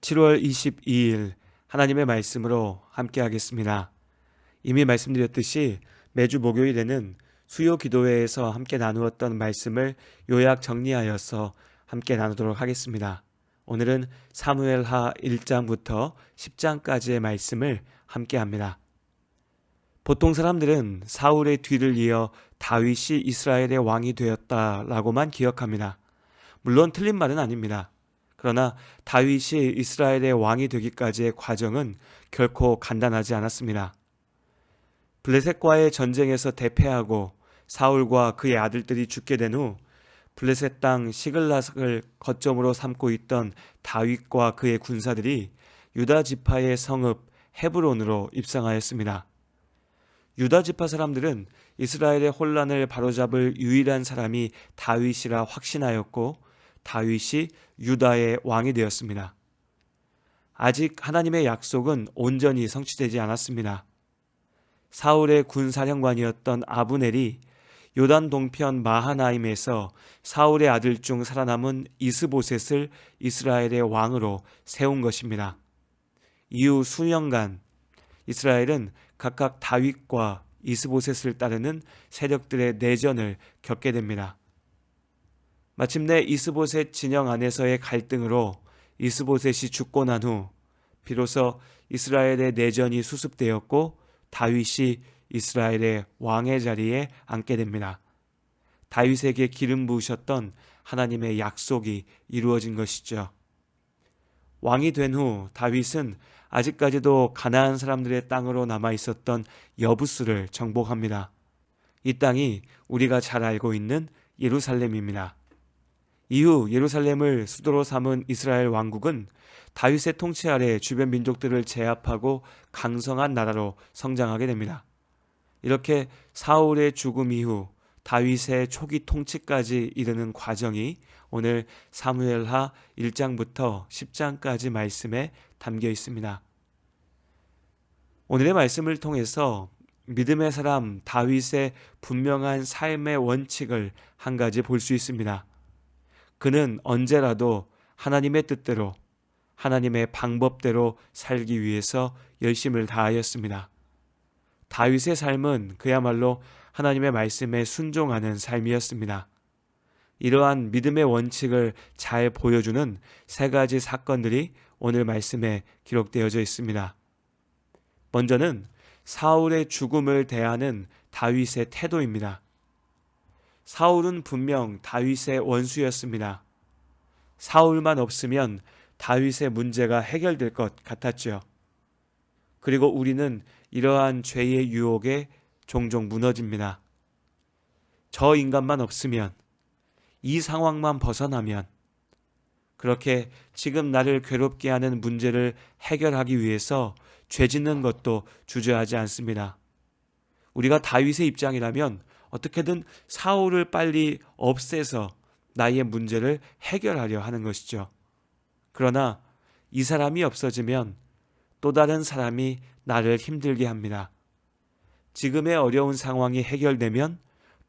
7월 22일 하나님의 말씀으로 함께 하겠습니다. 이미 말씀드렸듯이 매주 목요일에는 수요 기도회에서 함께 나누었던 말씀을 요약 정리하여서 함께 나누도록 하겠습니다. 오늘은 사무엘하 1장부터 10장까지의 말씀을 함께 합니다. 보통 사람들은 사울의 뒤를 이어 다윗이 이스라엘의 왕이 되었다라고만 기억합니다. 물론 틀린 말은 아닙니다. 그러나 다윗이 이스라엘의 왕이 되기까지의 과정은 결코 간단하지 않았습니다. 블레셋과의 전쟁에서 대패하고 사울과 그의 아들들이 죽게 된 후 블레셋 땅 시글락을 거점으로 삼고 있던 다윗과 그의 군사들이 유다 지파의 성읍 헤브론으로 입성하였습니다. 유다 지파 사람들은 이스라엘의 혼란을 바로잡을 유일한 사람이 다윗이라 확신하였고 다윗이 유다의 왕이 되었습니다. 아직 하나님의 약속은 온전히 성취되지 않았습니다. 사울의 군사령관이었던 아브넬이 요단 동편 마하나임에서 사울의 아들 중 살아남은 이스보셋을 이스라엘의 왕으로 세운 것입니다. 이후 수년간 이스라엘은 각각 다윗과 이스보셋을 따르는 세력들의 내전을 겪게 됩니다. 마침내 이스보셋 진영 안에서의 갈등으로 이스보셋이 죽고 난 후 비로소 이스라엘의 내전이 수습되었고 다윗이 이스라엘의 왕의 자리에 앉게 됩니다. 다윗에게 기름 부으셨던 하나님의 약속이 이루어진 것이죠. 왕이 된 후 다윗은 아직까지도 가나안 사람들의 땅으로 남아 있었던 여부스를 정복합니다. 이 땅이 우리가 잘 알고 있는 예루살렘입니다. 이후 예루살렘을 수도로 삼은 이스라엘 왕국은 다윗의 통치 아래 주변 민족들을 제압하고 강성한 나라로 성장하게 됩니다. 이렇게 사울의 죽음 이후 다윗의 초기 통치까지 이르는 과정이 오늘 사무엘하 1장부터 10장까지 말씀에 담겨 있습니다. 오늘의 말씀을 통해서 믿음의 사람 다윗의 분명한 삶의 원칙을 한 가지 볼 수 있습니다. 그는 언제라도 하나님의 뜻대로 하나님의 방법대로 살기 위해서 열심을 다하였습니다. 다윗의 삶은 그야말로 하나님의 말씀에 순종하는 삶이었습니다. 이러한 믿음의 원칙을 잘 보여주는 세 가지 사건들이 오늘 말씀에 기록되어져 있습니다. 먼저는 사울의 죽음을 대하는 다윗의 태도입니다. 사울은 분명 다윗의 원수였습니다. 사울만 없으면 다윗의 문제가 해결될 것 같았죠. 그리고 우리는 이러한 죄의 유혹에 종종 무너집니다. 저 인간만 없으면, 이 상황만 벗어나면, 그렇게 지금 나를 괴롭게 하는 문제를 해결하기 위해서 죄 짓는 것도 주저하지 않습니다. 우리가 다윗의 입장이라면 어떻게든 사울을 빨리 없애서 나의 문제를 해결하려 하는 것이죠. 그러나 이 사람이 없어지면 또 다른 사람이 나를 힘들게 합니다. 지금의 어려운 상황이 해결되면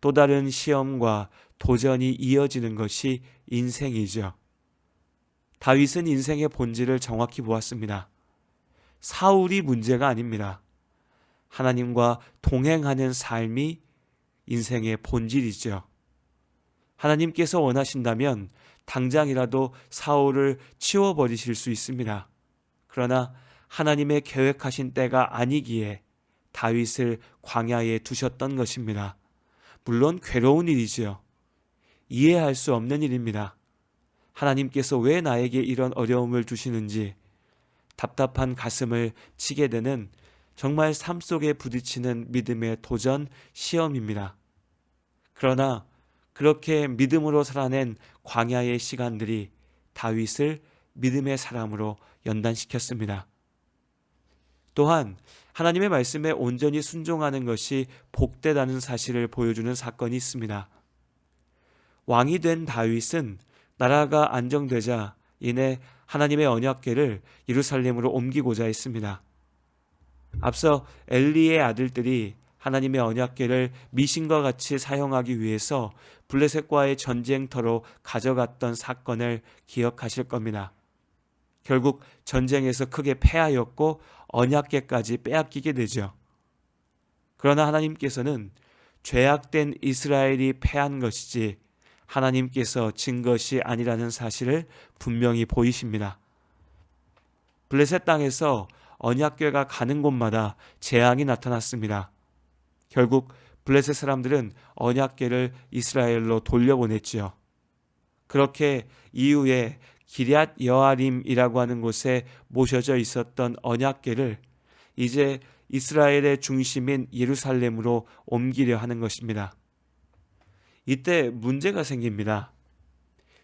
또 다른 시험과 도전이 이어지는 것이 인생이죠. 다윗은 인생의 본질을 정확히 보았습니다. 사울이 문제가 아닙니다. 하나님과 동행하는 삶이 인생의 본질이죠. 하나님께서 원하신다면 당장이라도 사울을 치워버리실 수 있습니다. 그러나 하나님의 계획하신 때가 아니기에 다윗을 광야에 두셨던 것입니다. 물론 괴로운 일이지요. 이해할 수 없는 일입니다. 하나님께서 왜 나에게 이런 어려움을 주시는지 답답한 가슴을 치게 되는 정말 삶 속에 부딪히는 믿음의 도전 시험입니다. 그러나 그렇게 믿음으로 살아낸 광야의 시간들이 다윗을 믿음의 사람으로 연단시켰습니다. 또한 하나님의 말씀에 온전히 순종하는 것이 복되다는 사실을 보여주는 사건이 있습니다. 왕이 된 다윗은 나라가 안정되자 이내 하나님의 언약궤를 예루살렘으로 옮기고자 했습니다. 앞서 엘리의 아들들이 하나님의 언약궤를 미신과 같이 사용하기 위해서 블레셋과의 전쟁터로 가져갔던 사건을 기억하실 겁니다. 결국 전쟁에서 크게 패하였고 언약궤까지 빼앗기게 되죠. 그러나 하나님께서는 죄악된 이스라엘이 패한 것이지 하나님께서 진 것이 아니라는 사실을 분명히 보이십니다. 블레셋 땅에서 언약궤가 가는 곳마다 재앙이 나타났습니다. 결국 블레셋 사람들은 언약궤를 이스라엘로 돌려보냈지요. 그렇게 이후에 기럇 여아림이라고 하는 곳에 모셔져 있었던 언약궤를 이제 이스라엘의 중심인 예루살렘으로 옮기려 하는 것입니다. 이때 문제가 생깁니다.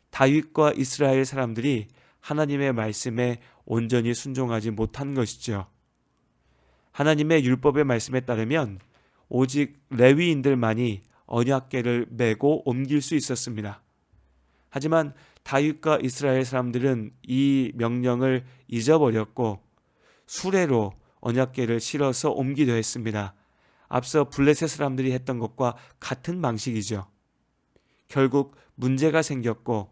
다윗과 이스라엘 사람들이 하나님의 말씀에 온전히 순종하지 못한 것이죠. 하나님의 율법의 말씀에 따르면 오직 레위인들만이 언약궤를 메고 옮길 수 있었습니다. 하지만 다윗과 이스라엘 사람들은 이 명령을 잊어버렸고 수레로 언약궤를 실어서 옮기려 했습니다. 앞서 블레셋 사람들이 했던 것과 같은 방식이죠. 결국 문제가 생겼고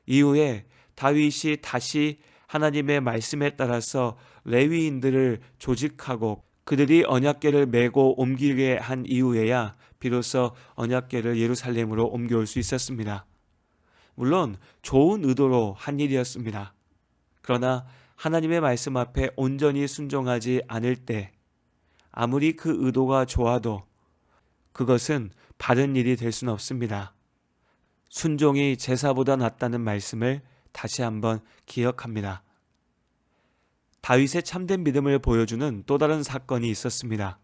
이후에 다윗이 다시 하나님의 말씀에 따라서 레위인들을 조직하고 그들이 언약궤를 메고 옮기게 한 이후에야 비로소 언약궤를 예루살렘으로 옮겨올 수 있었습니다. 물론 좋은 의도로 한 일이었습니다. 그러나 하나님의 말씀 앞에 온전히 순종하지 않을 때 아무리 그 의도가 좋아도 그것은 바른 일이 될 수는 없습니다. 순종이 제사보다 낫다는 말씀을 다시 한번 기억합니다. 다윗의 참된 믿음을 보여주는 또 다른 사건이 있었습니다.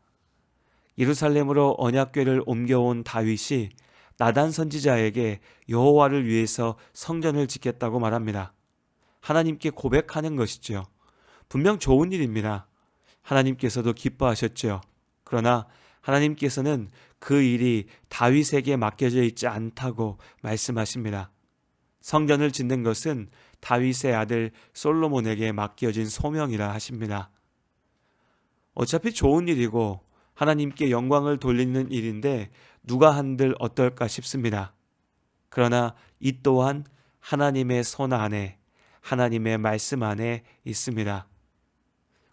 예루살렘으로 언약궤를 옮겨온 다윗이 나단 선지자에게 여호와를 위해서 성전을 짓겠다고 말합니다. 하나님께 고백하는 것이죠. 분명 좋은 일입니다. 하나님께서도 기뻐하셨죠. 그러나 하나님께서는 그 일이 다윗에게 맡겨져 있지 않다고 말씀하십니다. 성전을 짓는 것은 다윗의 아들 솔로몬에게 맡겨진 소명이라 하십니다. 어차피 좋은 일이고 하나님께 영광을 돌리는 일인데 누가 한들 어떨까 싶습니다. 그러나 이 또한 하나님의 손 안에, 하나님의 말씀 안에 있습니다.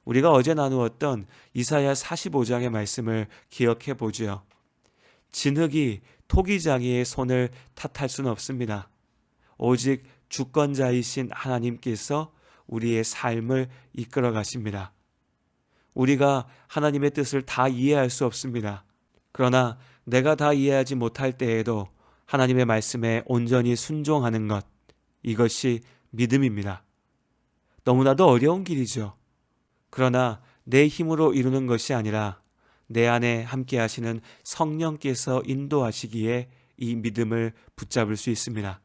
우리가 어제 나누었던 이사야 45장의 말씀을 기억해 보지요. 진흙이 토기장이의 손을 탓할 수는 없습니다. 오직 주권자이신 하나님께서 우리의 삶을 이끌어 가십니다. 우리가 하나님의 뜻을 다 이해할 수 없습니다. 그러나 내가 다 이해하지 못할 때에도 하나님의 말씀에 온전히 순종하는 것, 이것이 믿음입니다. 너무나도 어려운 길이죠. 그러나 내 힘으로 이루는 것이 아니라 내 안에 함께 하시는 성령께서 인도하시기에 이 믿음을 붙잡을 수 있습니다.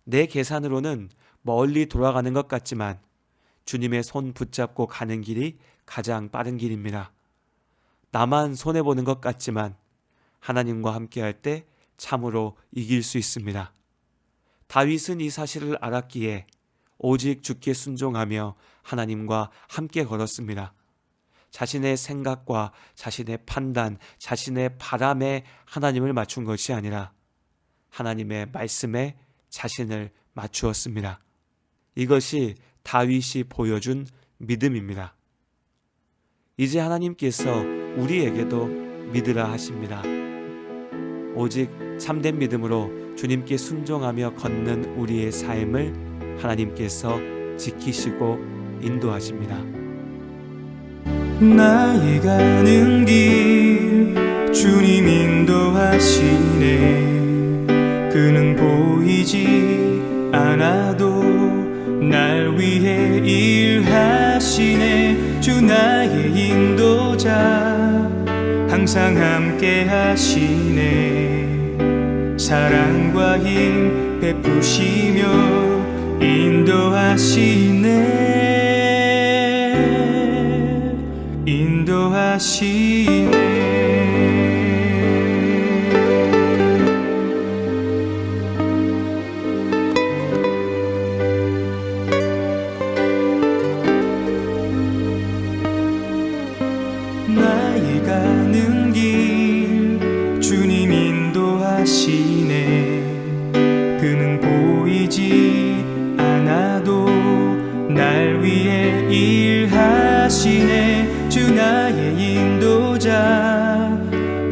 내 계산으로는 멀리 돌아가는 것 같지만 주님의 손 붙잡고 가는 길이 가장 빠른 길입니다. 나만 손해보는 것 같지만 하나님과 함께할 때 참으로 이길 수 있습니다. 다윗은 이 사실을 알았기에 오직 주께 순종하며 하나님과 함께 걸었습니다. 자신의 생각과 자신의 판단, 자신의 바람에 하나님을 맞춘 것이 아니라 하나님의 말씀에 자신을 맞추었습니다. 이것이 다윗이 보여준 믿음입니다. 이제 하나님께서 우리에게도 믿으라 하십니다. 오직 참된 믿음으로 주님께 순종하며 걷는 우리의 삶을 하나님께서 지키시고 인도하십니다. 나의 가는 길 주님 인도하시네. 그는 보이지 않아도 날 위해 일하시네. 주 나의 인도자 항상 함께 하시네. 사랑과 힘 베푸시며 인도하시네. 나의 가는 길 주님 인도하시네. 그는 보이지 않아도 날 날 위해 일하시네. 주 나의 인도자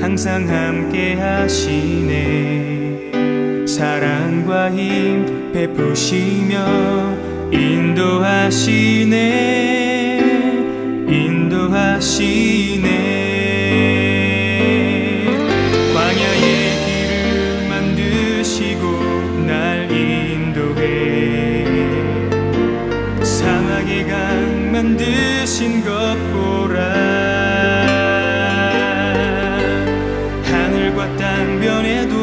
항상 함께 하시네. 사랑과 힘 베푸시며 인도하시네. 인도하시네. 광야의 길을 만드시고 날 인도해. 사막의 강 만드신 것 보라. 하늘과 땅 변해도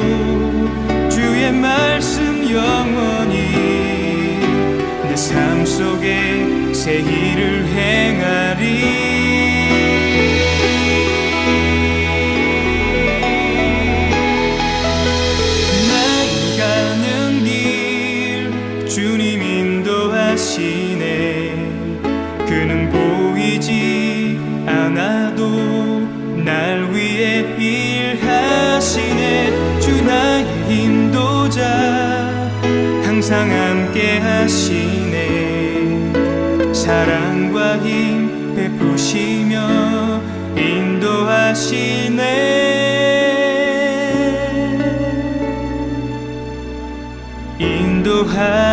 주의 말씀 영원히 내 삶 속에 새 일을 행하리. 나의 가는 길 주님 인도하시네. 그는 보이지 않아도 날 위해 일하시네. 주 나의 인도자 항상 함께 하시네. 사랑과 힘 베푸시며 인도하시네. 인도하시네.